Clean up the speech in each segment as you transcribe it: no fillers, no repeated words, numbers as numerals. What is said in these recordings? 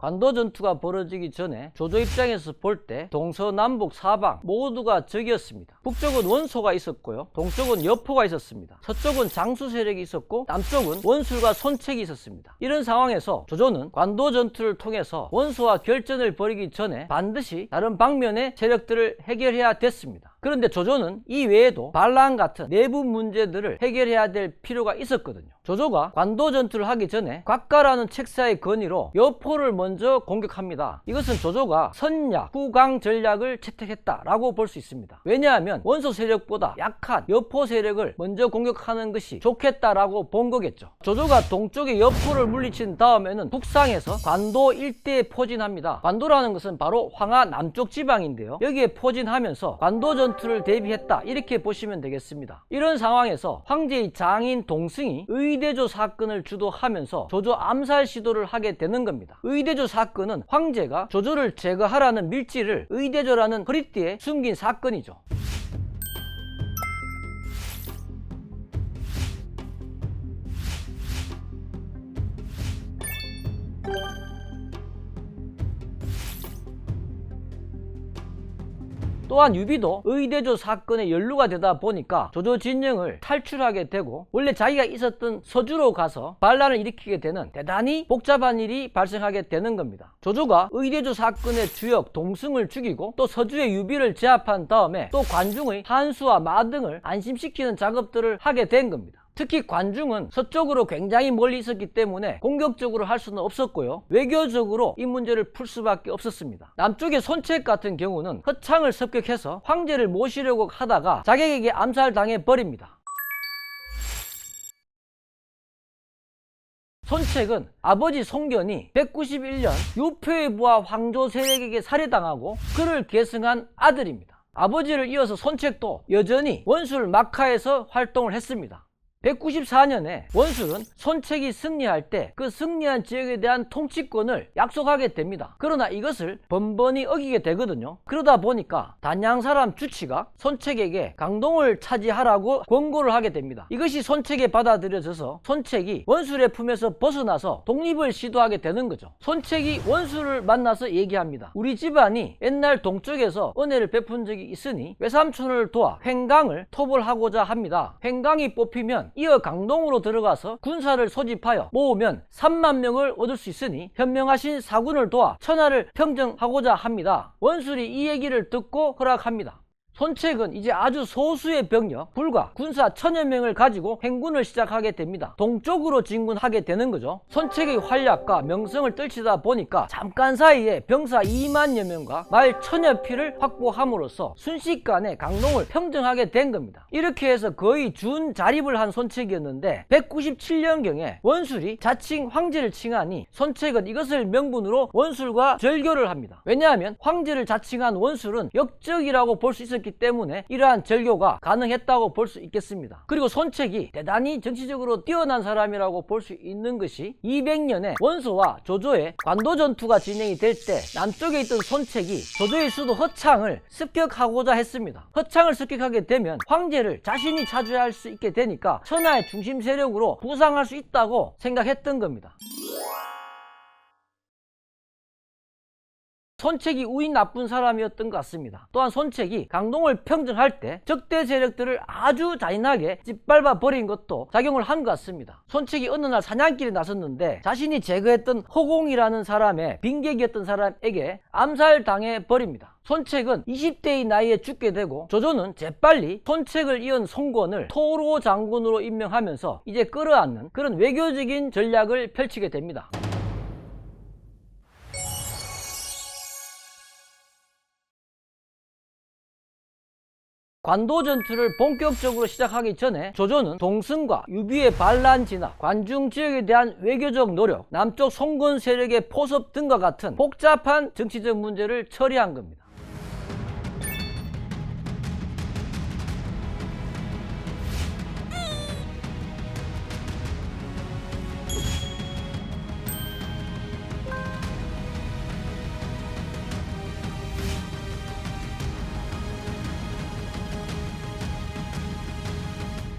관도 전투가 벌어지기 전에 조조 입장에서 볼 때 동서남북 사방 모두가 적이었습니다. 북쪽은 원소가 있었고요, 동쪽은 여포가 있었습니다. 서쪽은 장수 세력이 있었고 남쪽은 원술과 손책이 있었습니다. 이런 상황에서 조조는 관도 전투를 통해서 원소와 결전을 벌이기 전에 반드시 다른 방면의 세력들을 해결해야 됐습니다. 그런데 조조는 이 외에도 반란 같은 내부 문제들을 해결해야 될 필요가 있었거든요. 조조가 관도 전투를 하기 전에 곽가라는 책사의 건의로 여포를 먼저 공격합니다. 이것은 조조가 선약, 후강 전략을 채택했다라고 볼 수 있습니다. 왜냐하면 원소 세력보다 약한 여포 세력을 먼저 공격하는 것이 좋겠다라고 본 거겠죠. 조조가 동쪽의 여포를 물리친 다음에는 북상에서 관도 일대에 포진합니다. 관도라는 것은 바로 황하 남쪽 지방인데요, 여기에 포진하면서 관도 전투를 대비했다, 이렇게 보시면 되겠습니다. 이런 상황에서 황제의 장인 동승이 의대조 사건을 주도하면서 조조 암살 시도를 하게 되는 겁니다. 의대조 사건은 황제가 조조를 제거하라는 밀지를 의대조라는 허리띠에 숨긴 사건이죠. 또한 유비도 의대조 사건에 연루가 되다 보니까 조조 진영을 탈출하게 되고 원래 자기가 있었던 서주로 가서 반란을 일으키게 되는 대단히 복잡한 일이 발생하게 되는 겁니다. 조조가 의대조 사건의 주역 동승을 죽이고 또 서주의 유비를 제압한 다음에 또 관중의 한수와 마 등을 안심시키는 작업들을 하게 된 겁니다. 특히 관중은 서쪽으로 굉장히 멀리 있었기 때문에 공격적으로 할 수는 없었고요, 외교적으로 이 문제를 풀 수밖에 없었습니다. 남쪽의 손책 같은 경우는 허창을 습격해서 황제를 모시려고 하다가 자객에게 암살당해 버립니다. 손책은 아버지 송견이 191년 유표의 부하 황조 세력에게 살해당하고 그를 계승한 아들입니다. 아버지를 이어서 손책도 여전히 원술 막하에서 활동을 했습니다. 194년에 원술은 손책이 승리할 때 그 승리한 지역에 대한 통치권을 약속하게 됩니다. 그러나 이것을 번번이 어기게 되거든요. 그러다 보니까 단양 사람 주치가 손책에게 강동을 차지하라고 권고를 하게 됩니다. 이것이 손책에 받아들여져서 손책이 원술의 품에서 벗어나서 독립을 시도하게 되는 거죠. 손책이 원술을 만나서 얘기합니다. 우리 집안이 옛날 동쪽에서 은혜를 베푼 적이 있으니 외삼촌을 도와 횡강을 토벌하고자 합니다. 횡강이 뽑히면 이어 강동으로 들어가서 군사를 소집하여 모으면 3만 명을 얻을 수 있으니 현명하신 사군을 도와 천하를 평정하고자 합니다. 원술이 이 얘기를 듣고 허락합니다. 손책은 이제 아주 소수의 병력, 불과 군사 1000여 명을 가지고 행군을 시작하게 됩니다. 동쪽으로 진군하게 되는 거죠. 손책의 활약과 명성을 떨치다 보니까 잠깐 사이에 병사 2만여 명과 말 1000여 피를 확보함으로써 순식간에 강동을 평정하게 된 겁니다. 이렇게 해서 거의 준자립을 한 손책이었는데 197년경에 원술이 자칭 황제를 칭하니 손책은 이것을 명분으로 원술과 절교를 합니다. 왜냐하면 황제를 자칭한 원술은 역적이라고 볼 수 있었기 때문에 이러한 절교가 가능했다고 볼 수 있겠습니다. 그리고 손책이 대단히 정치적으로 뛰어난 사람이라고 볼 수 있는 것이 200년에 원소와 조조의 관도 전투가 진행이 될 때 남쪽에 있던 손책이 조조의 수도 허창을 습격하고자 했습니다. 허창을 습격하게 되면 황제를 자신이 차지할 수 있게 되니까 천하의 중심 세력으로 부상할 수 있다고 생각했던 겁니다. 손책이 운이 나쁜 사람이었던 것 같습니다. 또한 손책이 강동을 평정할 때 적대 세력들을 아주 잔인하게 짓밟아 버린 것도 작용을 한 것 같습니다. 손책이 어느 날 사냥길에 나섰는데 자신이 제거했던 허공이라는 사람의 빈객이었던 사람에게 암살당해 버립니다. 손책은 20대의 나이에 죽게 되고 조조는 재빨리 손책을 이은 송권을 토로 장군으로 임명하면서 이제 끌어안는 그런 외교적인 전략을 펼치게 됩니다. 관도 전투를 본격적으로 시작하기 전에 조조는 동승과 유비의 반란 진압, 관중 지역에 대한 외교적 노력, 남쪽 송건 세력의 포섭 등과 같은 복잡한 정치적 문제를 처리한 겁니다.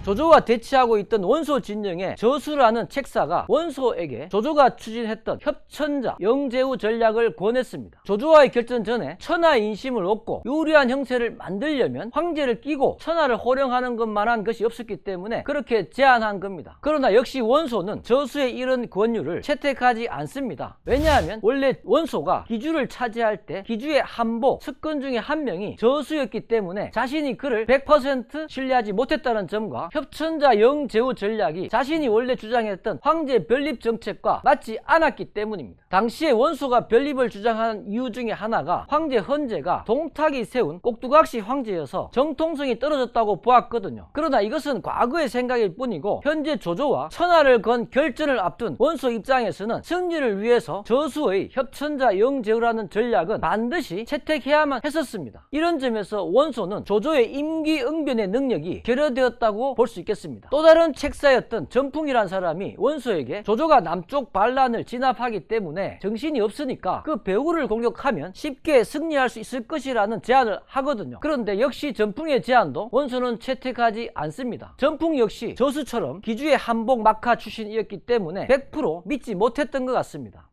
조조와 대치하고 있던 원소 진영의 저수라는 책사가 원소에게 조조가 추진했던 협천자 영제후 전략을 권했습니다. 조조와의 결전 전에 천하의 인심을 얻고 유리한 형세를 만들려면 황제를 끼고 천하를 호령하는 것만한 것이 없었기 때문에 그렇게 제안한 겁니다. 그러나 역시 원소는 저수의 이런 권유를 채택하지 않습니다. 왜냐하면 원래 원소가 기주를 차지할 때 기주의 한복, 측근 중에 한 명이 저수였기 때문에 자신이 그를 100% 신뢰하지 못했다는 점과 협천자 영제후 전략이 자신이 원래 주장했던 황제 변립 정책과 맞지 않았기 때문입니다. 당시에 원소가 변립을 주장한 이유 중에 하나가 황제 헌제가 동탁이 세운 꼭두각시 황제여서 정통성이 떨어졌다고 보았거든요. 그러나 이것은 과거의 생각일 뿐이고 현재 조조와 천하를 건 결전을 앞둔 원소 입장에서는 승리를 위해서 저수의 협천자 영제후라는 전략은 반드시 채택해야만 했었습니다. 이런 점에서 원소는 조조의 임기응변의 능력이 결여되었다고 볼 수 있겠습니다. 또 다른 책사였던 전풍이란 사람이 원소에게 조조가 남쪽 반란을 진압하기 때문에 정신이 없으니까 그 배후를 공격하면 쉽게 승리할 수 있을 것이라는 제안을 하거든요. 그런데 역시 전풍의 제안도 원소는 채택하지 않습니다. 전풍 역시 저수처럼 기주의 한복 막하 출신이었기 때문에 100% 믿지 못했던 것 같습니다.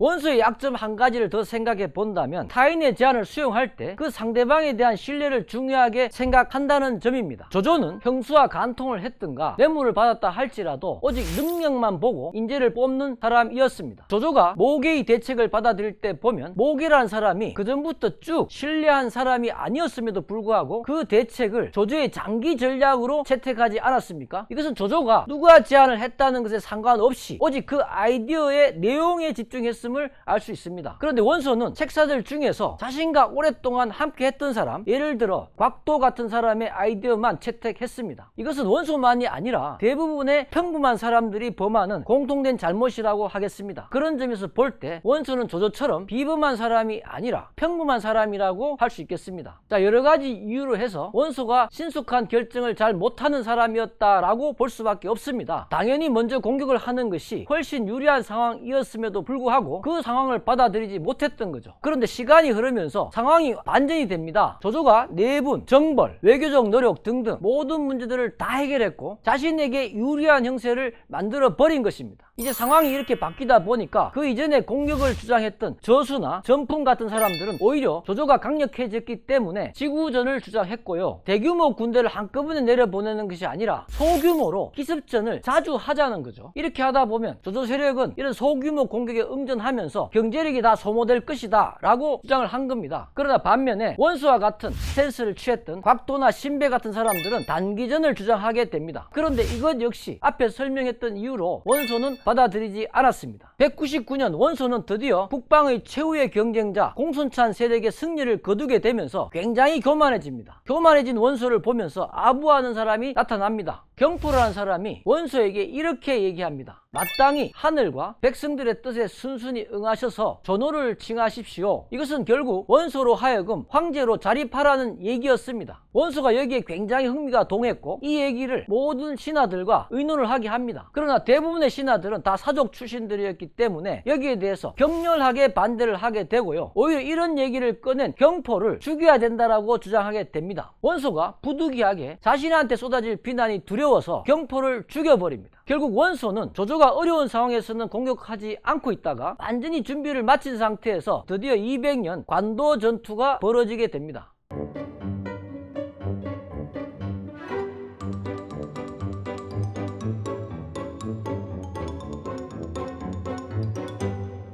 원소의 약점 한 가지를 더 생각해 본다면 타인의 제안을 수용할 때 그 상대방에 대한 신뢰를 중요하게 생각한다는 점입니다. 조조는 형수와 간통을 했든가 뇌물을 받았다 할지라도 오직 능력만 보고 인재를 뽑는 사람이었습니다. 조조가 모계의 대책을 받아들일 때 보면 모계라는 사람이 그전부터 쭉 신뢰한 사람이 아니었음에도 불구하고 그 대책을 조조의 장기 전략으로 채택하지 않았습니까? 이것은 조조가 누가 제안을 했다는 것에 상관없이 오직 그 아이디어의 내용에 집중했음을 알 수 있습니다. 그런데 원소는 책사들 중에서 자신과 오랫동안 함께 했던 사람, 예를 들어 곽도 같은 사람의 아이디어만 채택했습니다. 이것은 원소만이 아니라 대부분의 평범한 사람들이 범하는 공통된 잘못이라고 하겠습니다. 그런 점에서 볼 때 원소는 조조처럼 비범한 사람이 아니라 평범한 사람이라고 할 수 있겠습니다. 자, 여러 가지 이유로 해서 원소가 신속한 결정을 잘 못하는 사람이었다라고 볼 수밖에 없습니다. 당연히 먼저 공격을 하는 것이 훨씬 유리한 상황이었음에도 불구하고 그 상황을 받아들이지 못했던 거죠. 그런데 시간이 흐르면서 상황이 반전이 됩니다. 조조가 내분, 정벌, 외교적 노력 등등 모든 문제들을 다 해결했고 자신에게 유리한 형세를 만들어 버린 것입니다. 이제 상황이 이렇게 바뀌다 보니까 그 이전에 공격을 주장했던 저수나 전풍 같은 사람들은 오히려 조조가 강력해졌기 때문에 지구전을 주장했고요. 대규모 군대를 한꺼번에 내려보내는 것이 아니라 소규모로 기습전을 자주 하자는 거죠. 이렇게 하다 보면 조조 세력은 이런 소규모 공격에 응전하면서 경제력이 다 소모될 것이다 라고 주장을 한 겁니다. 그러나 반면에 원수와 같은 스탠스를 취했던 곽도나 신배 같은 사람들은 단기전을 주장하게 됩니다. 그런데 이것 역시 앞에 설명했던 이유로 원소는 받아들이지 않았습니다. 199년 원소는 드디어 북방의 최후의 경쟁자 공손찬 세력의 승리를 거두게 되면서 굉장히 교만해집니다. 교만해진 원소를 보면서 아부하는 사람이 나타납니다. 경포라는 사람이 원소에게 이렇게 얘기합니다. 마땅히 하늘과 백성들의 뜻에 순순히 응하셔서 전호를 칭하십시오. 이것은 결국 원소로 하여금 황제로 자립하라는 얘기였습니다. 원소가 여기에 굉장히 흥미가 동했고 이 얘기를 모든 신하들과 의논을 하게 합니다. 그러나 대부분의 신하들은 다 사족 출신들이었기 때문에 여기에 대해서 격렬하게 반대를 하게 되고요. 오히려 이런 얘기를 꺼낸 경포를 죽여야 된다라고 주장하게 됩니다. 원소가 부득이하게 자신한테 쏟아질 비난이 두려워서 경포를 죽여버립니다. 결국 원소는 조조가 어려운 상황에서는 공격하지 않고 있다가 완전히 준비를 마친 상태에서 드디어 200년 관도 전투가 벌어지게 됩니다.